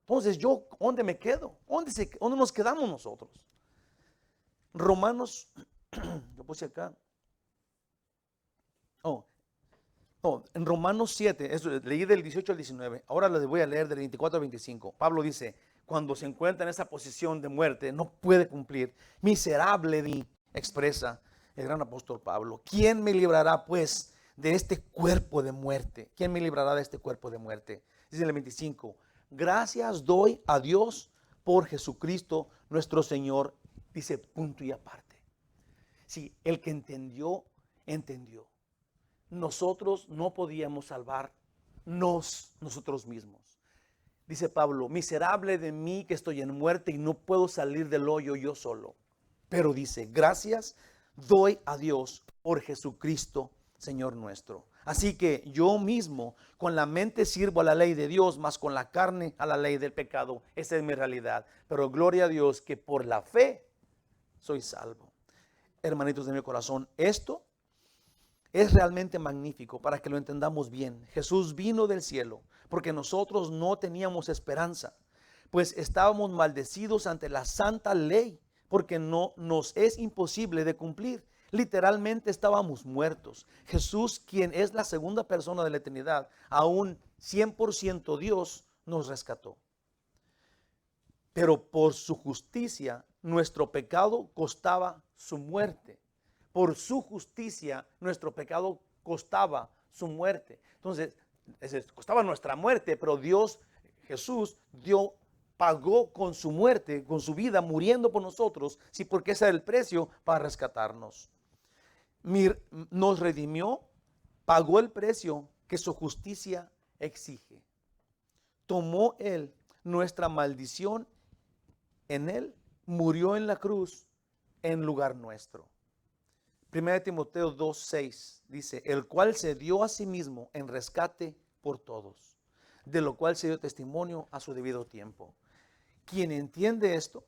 Entonces, ¿yo dónde me quedo? ¿Dónde nos quedamos nosotros? Romanos, yo puse acá. En Romanos 7, leí del 18 al 19. Ahora les voy a leer del 24 al 25. Pablo dice: cuando se encuentra en esa posición de muerte, no puede cumplir. Miserable de mí, expresa el gran apóstol Pablo. ¿Quién me librará pues de este cuerpo de muerte? ¿Quién me librará de este cuerpo de muerte? Dice el 25, gracias doy a Dios por Jesucristo nuestro Señor. Dice punto y aparte. Sí, el que entendió, entendió. Nosotros no podíamos salvarnos nosotros mismos. Dice Pablo, miserable de mí que estoy en muerte y no puedo salir del hoyo yo solo. Pero dice, gracias doy a Dios por Jesucristo, Señor nuestro. Así que yo mismo con la mente sirvo a la ley de Dios, mas con la carne a la ley del pecado. Esa es mi realidad. Pero gloria a Dios que por la fe soy salvo. Hermanitos de mi corazón, esto es realmente magnífico para que lo entendamos bien. Jesús vino del cielo porque nosotros no teníamos esperanza, pues estábamos maldecidos ante la santa ley, porque no nos es imposible de cumplir. Literalmente estábamos muertos. Jesús, quien es la segunda persona de la eternidad, aún 100% Dios, nos rescató. Pero por su justicia, nuestro pecado costaba su muerte. Por su justicia, nuestro pecado costaba su muerte. Entonces, costaba nuestra muerte, pero Dios, Jesús, pagó con su muerte, con su vida, muriendo por nosotros, sí, porque ese era el precio para rescatarnos. Nos redimió, pagó el precio que su justicia exige. Tomó Él nuestra maldición en Él, murió en la cruz en lugar nuestro. 1 Timoteo 2:6 dice, el cual se dio a sí mismo en rescate por todos, de lo cual se dio testimonio a su debido tiempo. Quien entiende esto,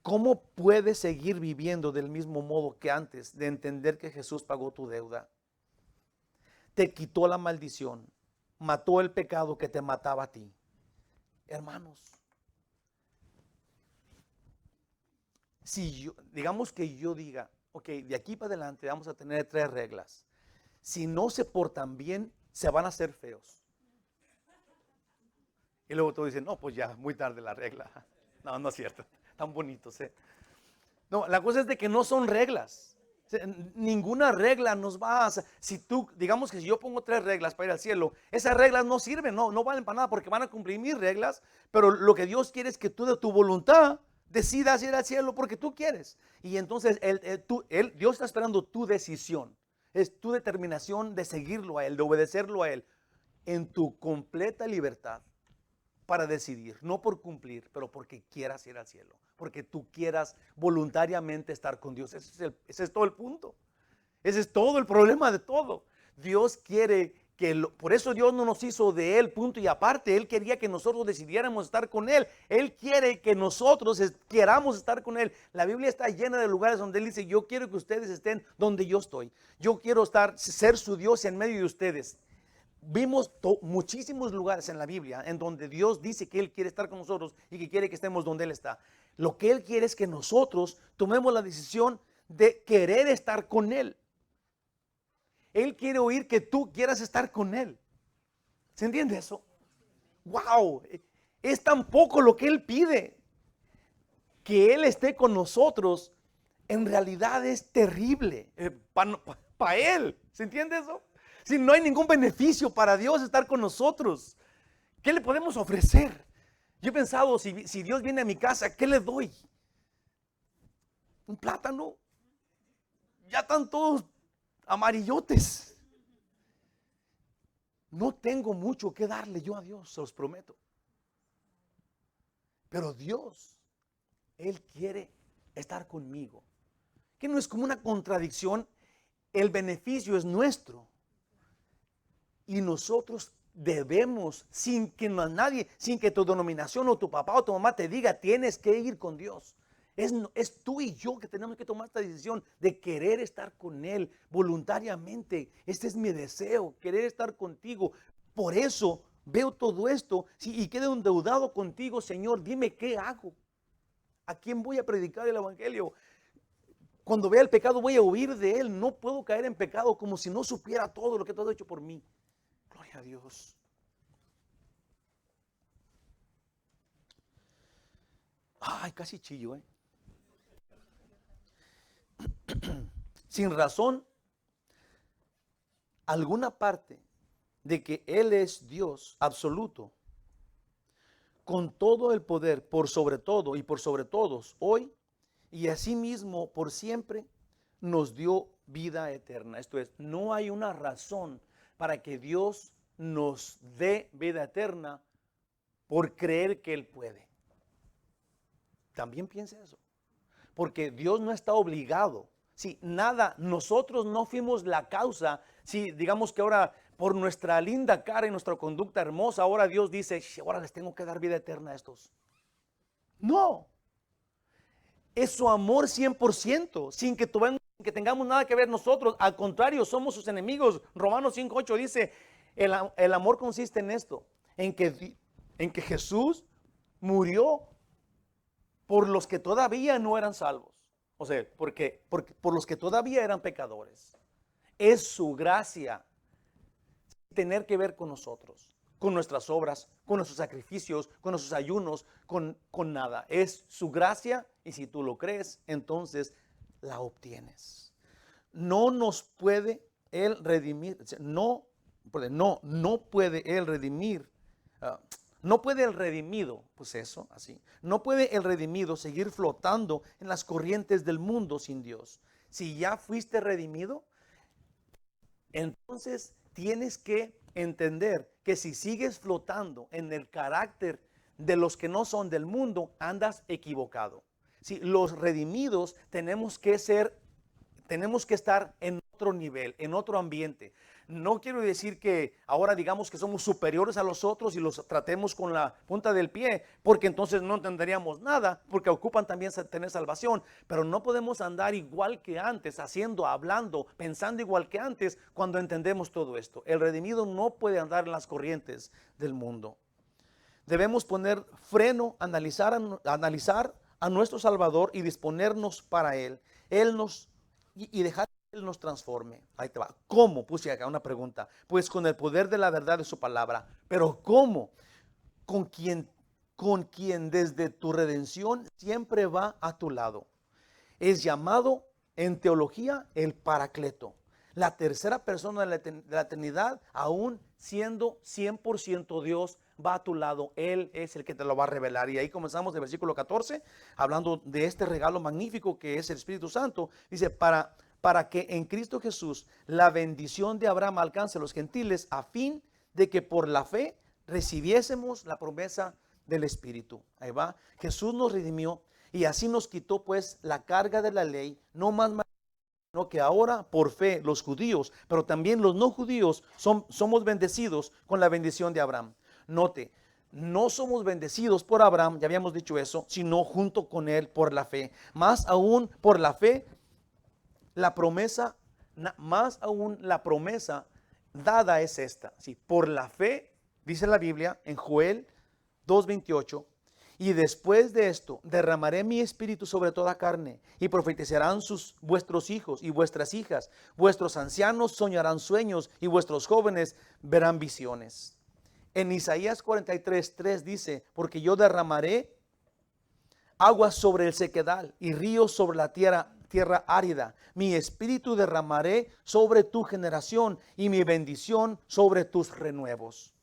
¿cómo puede seguir viviendo del mismo modo que antes de entender que Jesús pagó tu deuda? Te quitó la maldición, mató el pecado que te mataba a ti. Hermanos, si digamos que yo diga, ok, de aquí para adelante vamos a tener 3 reglas. Si no se portan bien, se van a hacer feos. Y luego todos dicen, no, pues ya, muy tarde la regla. No, no es cierto, tan bonitos, ¿eh? No, la cosa es de que no son reglas. Ninguna regla nos va a... Si tú, digamos que si yo pongo 3 reglas para ir al cielo, esas reglas no sirven, no valen para nada porque van a cumplir mis reglas, pero lo que Dios quiere es que tú de tu voluntad decidas ir al cielo porque tú quieres. Y entonces Dios está esperando tu decisión. Es tu determinación de seguirlo a Él, de obedecerlo a Él, en tu completa libertad para decidir, no por cumplir, pero porque quieras ir al cielo, porque tú quieras voluntariamente estar con Dios. Ese es todo el punto. Ese es todo el problema de todo. Dios quiere por eso Dios no nos hizo de Él punto y aparte. Él quería que nosotros decidiéramos estar con Él. Él quiere que nosotros queramos estar con Él. La Biblia está llena de lugares donde Él dice, yo quiero que ustedes estén donde yo estoy. Yo quiero ser su Dios en medio de ustedes. Vimos muchísimos lugares en la Biblia en donde Dios dice que Él quiere estar con nosotros y que quiere que estemos donde Él está. Lo que Él quiere es que nosotros tomemos la decisión de querer estar con Él. Él quiere oír que tú quieras estar con Él. ¿Se entiende eso? ¡Wow! Es tan poco lo que Él pide. Que Él esté con nosotros en realidad es terrible para Él. ¿Se entiende eso? Si no hay ningún beneficio para Dios estar con nosotros, ¿qué le podemos ofrecer? Yo he pensado, si Dios viene a mi casa, ¿qué le doy? ¿Un plátano? Ya están todos amarillotes. No tengo mucho que darle yo a Dios, se los prometo. Pero Dios, Él quiere estar conmigo. Que no es como una contradicción. El beneficio es nuestro. Y nosotros debemos, sin que tu denominación o tu papá o tu mamá te diga, tienes que ir con Dios. Es tú y yo que tenemos que tomar esta decisión de querer estar con Él voluntariamente. Este es mi deseo, querer estar contigo. Por eso veo todo esto y quedo endeudado contigo, Señor. Dime qué hago. ¿A quién voy a predicar el evangelio? Cuando vea el pecado voy a huir de él. No puedo caer en pecado como si no supiera todo lo que tú has hecho por mí. Gloria a Dios. Ay, casi chillo, sin razón alguna parte de que Él es Dios absoluto, con todo el poder, por sobre todo y por sobre todos, hoy y asimismo por siempre, nos dio vida eterna. Esto es, no hay una razón para que Dios nos dé vida eterna por creer que Él puede. También piensa eso. Porque Dios no está obligado. Si nada, nosotros no fuimos la causa. Si digamos que ahora por nuestra linda cara y nuestra conducta hermosa, ahora Dios dice, ahora les tengo que dar vida eterna a estos. No. Es su amor 100%, sin que tengamos nada que ver nosotros. Al contrario, somos sus enemigos. Romanos 5:8 dice, el amor consiste en esto, en que Jesús murió por los que todavía no eran salvos. O sea, porque por los que todavía eran pecadores. Es su gracia tener que ver con nosotros, con nuestras obras, con nuestros sacrificios, con nuestros ayunos, con nada. Es su gracia y si tú lo crees, entonces la obtienes. No nos puede Él redimir, no puede Él redimir. No puede el redimido, pues eso, así. No puede el redimido seguir flotando en las corrientes del mundo sin Dios. Si ya fuiste redimido, entonces tienes que entender que si sigues flotando en el carácter de los que no son del mundo, andas equivocado. Si los redimidos tenemos que estar en otro nivel, en otro ambiente. No quiero decir que ahora digamos que somos superiores a los otros y los tratemos con la punta del pie, porque entonces no entenderíamos nada, porque ocupan también tener salvación, pero no podemos andar igual que antes, haciendo, hablando, pensando igual que antes cuando entendemos todo esto. El redimido no puede andar en las corrientes del mundo. Debemos poner freno, analizar a nuestro Salvador y disponernos para Él. Y dejar que Él nos transforme. Ahí te va. ¿Cómo? Puse acá una pregunta. Pues con el poder de la verdad de su palabra. Pero ¿cómo? Con quien desde tu redención siempre va a tu lado. Es llamado en teología el Paracleto. La tercera persona de la eternidad, aún siendo 100% Dios, va a tu lado. Él es el que te lo va a revelar. Y ahí comenzamos el versículo 14, hablando de este regalo magnífico que es el Espíritu Santo. Dice, para que en Cristo Jesús la bendición de Abraham alcance a los gentiles, a fin de que por la fe recibiésemos la promesa del Espíritu. Ahí va. Jesús nos redimió y así nos quitó pues la carga de la ley, no más sino que ahora por fe los judíos, pero también los no judíos somos bendecidos con la bendición de Abraham. Note, no somos bendecidos por Abraham, ya habíamos dicho eso, sino junto con él por la fe. Más aún por la fe, la promesa dada es esta. ¿Sí? Por la fe, dice la Biblia en Joel 2:28, y después de esto derramaré mi espíritu sobre toda carne, y profetizarán vuestros hijos y vuestras hijas, vuestros ancianos soñarán sueños, y vuestros jóvenes verán visiones. En Isaías 43:3 dice, porque yo derramaré aguas sobre el sequedal y ríos sobre la tierra árida. Mi espíritu derramaré sobre tu generación y mi bendición sobre tus renuevos.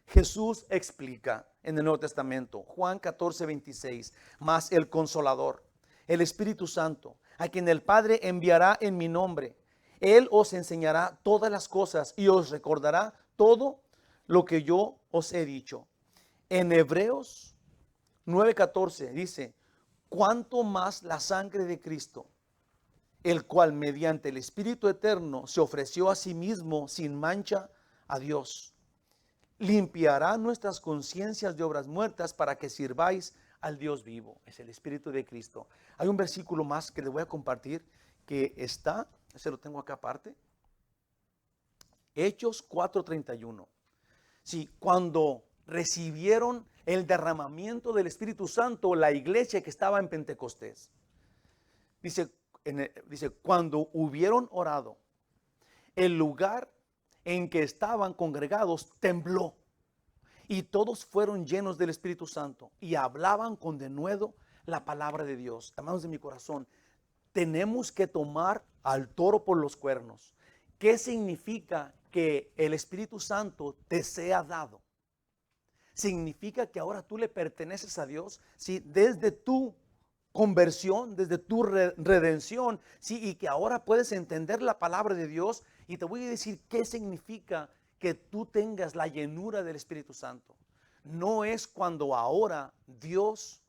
Jesús explica en el Nuevo Testamento, Juan 14:26, mas el Consolador, el Espíritu Santo, a quien el Padre enviará en mi nombre, Él os enseñará todas las cosas y os recordará todo lo que yo os he dicho. En Hebreos 9:14 dice, cuánto más la sangre de Cristo, el cual mediante el Espíritu Eterno se ofreció a sí mismo sin mancha a Dios, limpiará nuestras conciencias de obras muertas para que sirváis al Dios vivo. Es el Espíritu de Cristo. Hay un versículo más que le voy a compartir que está, ese lo tengo acá aparte, Hechos 4:31. Sí, cuando recibieron el derramamiento del Espíritu Santo, la iglesia que estaba en Pentecostés, dice, cuando hubieron orado, el lugar en que estaban congregados tembló y todos fueron llenos del Espíritu Santo y hablaban con denuedo la palabra de Dios. Hermanos de mi corazón, tenemos que tomar al toro por los cuernos. ¿Qué significa que el Espíritu Santo te sea dado? Significa que ahora tú le perteneces a Dios, ¿sí? Desde tu conversión, desde tu redención, ¿sí? Y que ahora puedes entender la palabra de Dios. Y te voy a decir qué significa que tú tengas la llenura del Espíritu Santo. No es cuando ahora Dios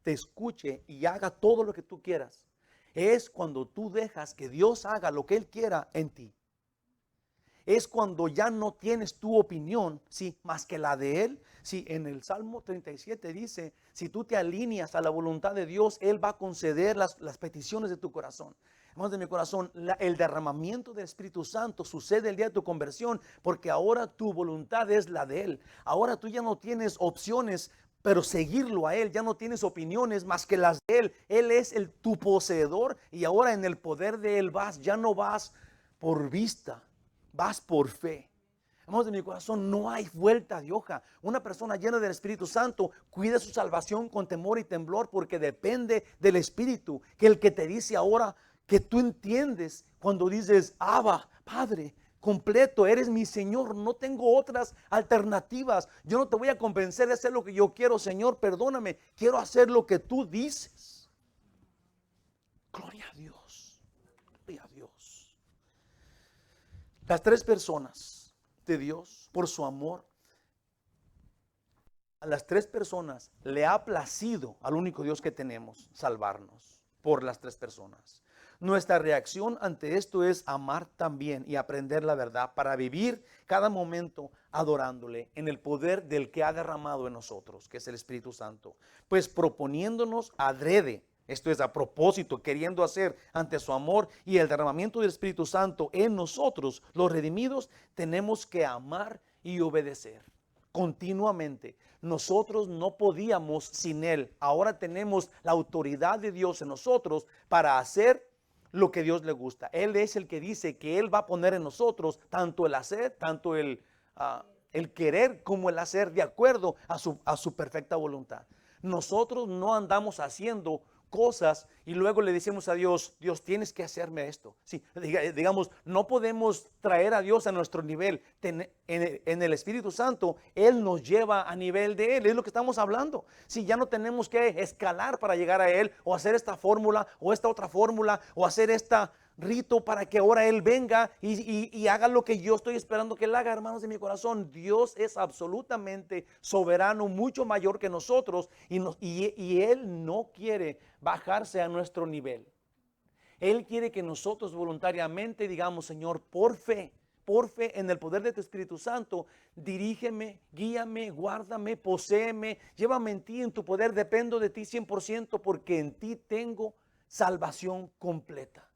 te escuche y haga todo lo que tú quieras. Es cuando tú dejas que Dios haga lo que Él quiera en ti. Es cuando ya no tienes tu opinión, sí, más que la de Él. Sí, en el Salmo 37 dice, si tú te alineas a la voluntad de Dios, Él va a conceder las peticiones de tu corazón. Hermanos de mi corazón, el derramamiento del Espíritu Santo sucede el día de tu conversión, porque ahora tu voluntad es la de Él. Ahora tú ya no tienes opciones, pero seguirlo a Él, ya no tienes opiniones más que las de Él. Él es tu poseedor, y ahora en el poder de Él vas, ya no vas por vista, vas por fe. Hermanos de mi corazón, no hay vuelta de hoja. Una persona llena del Espíritu Santo cuida su salvación con temor y temblor, porque depende del Espíritu, que el que te dice ahora que tú entiendes cuando dices, Abba, Padre, completo, eres mi Señor, no tengo otras alternativas. Yo no te voy a convencer de hacer lo que yo quiero, Señor, perdóname, quiero hacer lo que tú dices. Gloria a Dios, gloria a Dios. Las tres personas de Dios, por su amor, a las tres personas le ha placido, al único Dios que tenemos, salvarnos por las tres personas. Nuestra reacción ante esto es amar también y aprender la verdad para vivir cada momento adorándole en el poder del que ha derramado en nosotros, que es el Espíritu Santo. Pues proponiéndonos adrede, esto es a propósito, queriendo hacer ante su amor y el derramamiento del Espíritu Santo en nosotros, los redimidos, tenemos que amar y obedecer continuamente. Nosotros no podíamos sin Él. Ahora tenemos la autoridad de Dios en nosotros para hacer lo que Dios le gusta. Él es el que dice que Él va a poner en nosotros tanto el hacer, tanto el querer como el hacer de acuerdo a su perfecta voluntad. Nosotros no andamos haciendo cosas y luego le decimos a Dios, Dios, tienes que hacerme esto. Sí, digamos, no podemos traer a Dios a nuestro nivel. En el Espíritu Santo, Él nos lleva a nivel de Él. Es lo que estamos hablando. Si ya no tenemos que escalar para llegar a Él, o hacer esta fórmula, o esta otra fórmula, o hacer esta rito para que ahora Él venga y haga lo que yo estoy esperando que Él haga. Hermanos de mi corazón, Dios es absolutamente soberano, mucho mayor que nosotros, y Él no quiere bajarse a nuestro nivel. Él quiere que nosotros voluntariamente digamos, Señor, por fe en el poder de tu Espíritu Santo, dirígeme, guíame, guárdame, poséeme, llévame en ti, en tu poder, dependo de ti 100%, porque en ti tengo salvación completa.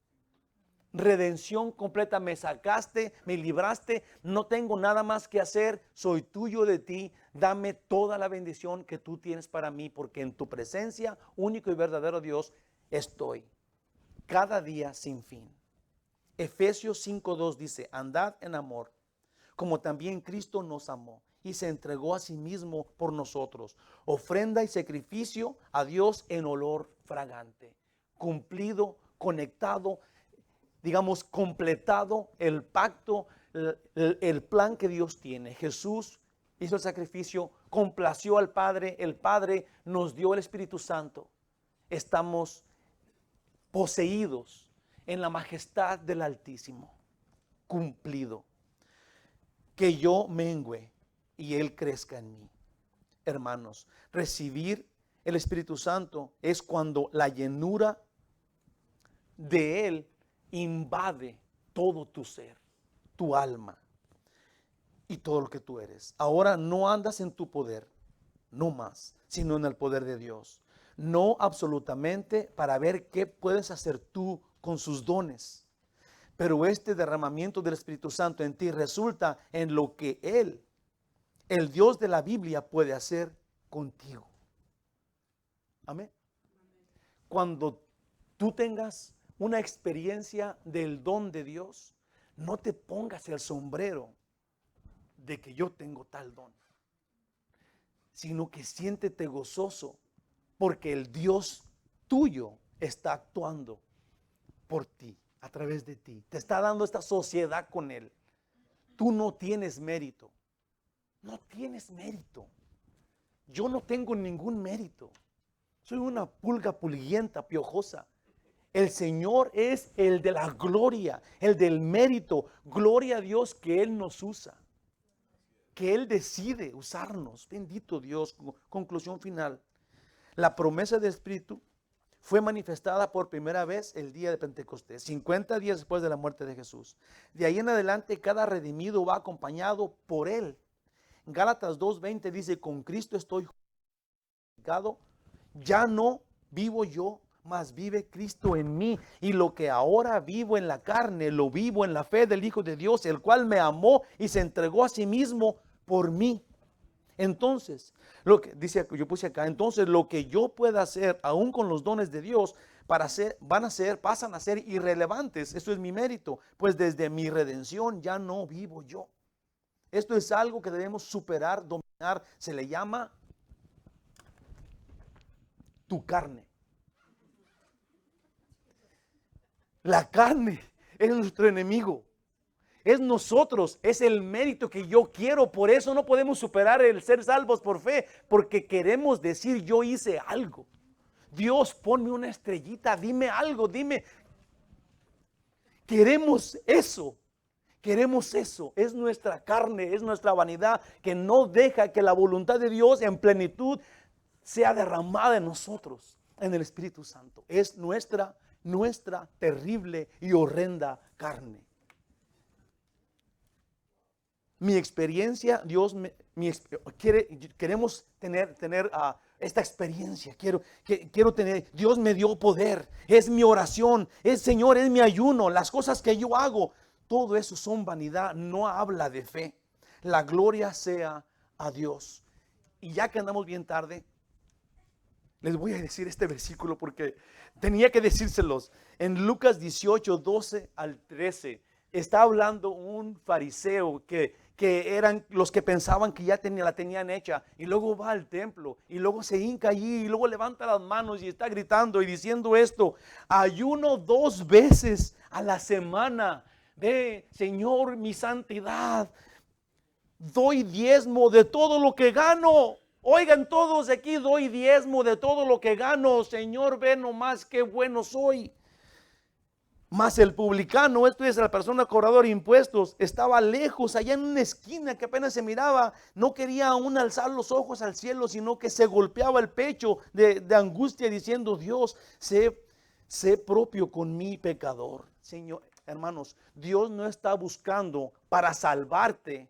Redención completa, me sacaste, me libraste, no tengo nada más que hacer, soy tuyo de ti, dame toda la bendición que tú tienes para mí, porque en tu presencia, único y verdadero Dios, estoy cada día sin fin. Efesios 5:2 dice, andad en amor, como también Cristo nos amó y se entregó a sí mismo por nosotros, ofrenda y sacrificio a Dios en olor fragante, cumplido, conectado, digamos, completado el pacto, el plan que Dios tiene. Jesús hizo el sacrificio, complació al Padre, el Padre nos dio el Espíritu Santo. Estamos poseídos en la majestad del Altísimo, cumplido. Que yo mengüe y Él crezca en mí. Hermanos, recibir el Espíritu Santo es cuando la llenura de Él invade todo tu ser, tu alma y todo lo que tú eres. Ahora no andas en tu poder, no más, sino en el poder de Dios. No absolutamente para ver qué puedes hacer tú con sus dones, pero este derramamiento del Espíritu Santo en ti resulta en lo que Él, el Dios de la Biblia, puede hacer contigo. Amén. Cuando tú tengas una experiencia del don de Dios, no te pongas el sombrero de que yo tengo tal don, sino que siéntete gozoso Porque el Dios tuyo está actuando por ti, a través de ti. Te está dando esta sociedad con Él. Tú no tienes mérito. No tienes mérito. Yo no tengo ningún mérito. Soy una pulga pulguienta, piojosa. El Señor es el de la gloria, el del mérito. Gloria a Dios que Él nos usa, que Él decide usarnos. Bendito Dios. Conclusión final. La promesa del Espíritu fue manifestada por primera vez el día de Pentecostés, 50 días después de la muerte de Jesús. De ahí en adelante, cada redimido va acompañado por Él. Gálatas 2:20 dice: con Cristo estoy justificado, ya no vivo yo, mas vive Cristo en mí. Y lo que ahora vivo en la carne, lo vivo en la fe del Hijo de Dios, el cual me amó y se entregó a sí mismo por mí. Entonces, lo que dice, yo puse acá, entonces lo que yo pueda hacer, aún con los dones de Dios, pasan a ser irrelevantes. Esto es mi mérito, pues desde mi redención ya no vivo yo. Esto es algo que debemos superar, dominar. Se le llama tu carne. La carne es nuestro enemigo. Es nosotros, es el mérito que yo quiero. Por eso no podemos superar el ser salvos por fe, porque queremos decir: yo hice algo. Dios, ponme una estrellita, dime algo, dime. Queremos eso. Queremos eso. Es nuestra carne, es nuestra vanidad que no deja que la voluntad de Dios en plenitud sea derramada en nosotros, en el Espíritu Santo. Es nuestra terrible y horrenda carne. Mi experiencia, queremos tener esta experiencia. Quiero tener, Dios me dio poder. Es mi oración, Señor, es mi ayuno. Las cosas que yo hago, todo eso son vanidad, no habla de fe. La gloria sea a Dios. Y ya que andamos bien tarde, les voy a decir este versículo porque tenía que decírselos. En Lucas 18, 12 al 13, está hablando un fariseo que eran los que pensaban que ya la tenían hecha, y luego va al templo y luego se hinca allí y luego levanta las manos y está gritando y diciendo esto: ayuno 2 veces a la semana, Señor, mi santidad, doy diezmo de todo lo que gano. Oigan todos aquí, doy diezmo de todo lo que gano. Señor, ve nomás qué bueno soy. Mas el publicano, esto es la persona cobradora de impuestos, estaba lejos, allá en una esquina que apenas se miraba. No quería aún alzar los ojos al cielo, sino que se golpeaba el pecho de angustia, diciendo: Dios, sé propio con mi pecador. Señor, hermanos, Dios no está buscando para salvarte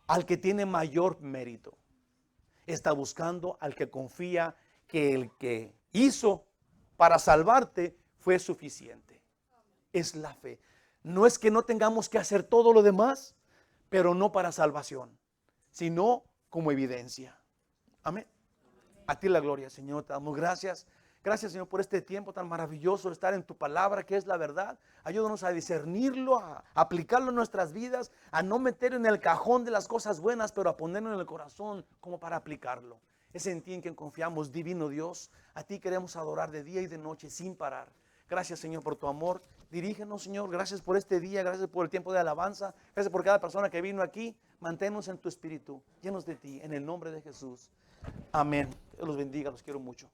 al que tiene mayor mérito. Está buscando al que confía que el que hizo para salvarte fue suficiente. Es la fe. No es que no tengamos que hacer todo lo demás, pero no para salvación, sino como evidencia. Amén. A ti la gloria, Señor. Te damos gracias. Gracias, Señor, por este tiempo tan maravilloso de estar en tu palabra, que es la verdad. Ayúdanos a discernirlo, a aplicarlo en nuestras vidas, a no meter en el cajón de las cosas buenas, pero a ponerlo en el corazón como para aplicarlo. Es en ti en quien confiamos, divino Dios. A ti queremos adorar de día y de noche sin parar. Gracias, Señor, por tu amor. Dirígenos, Señor. Gracias por este día. Gracias por el tiempo de alabanza. Gracias por cada persona que vino aquí. Manténnos en tu espíritu, llenos de ti, en el nombre de Jesús. Amén. Dios los bendiga. Los quiero mucho.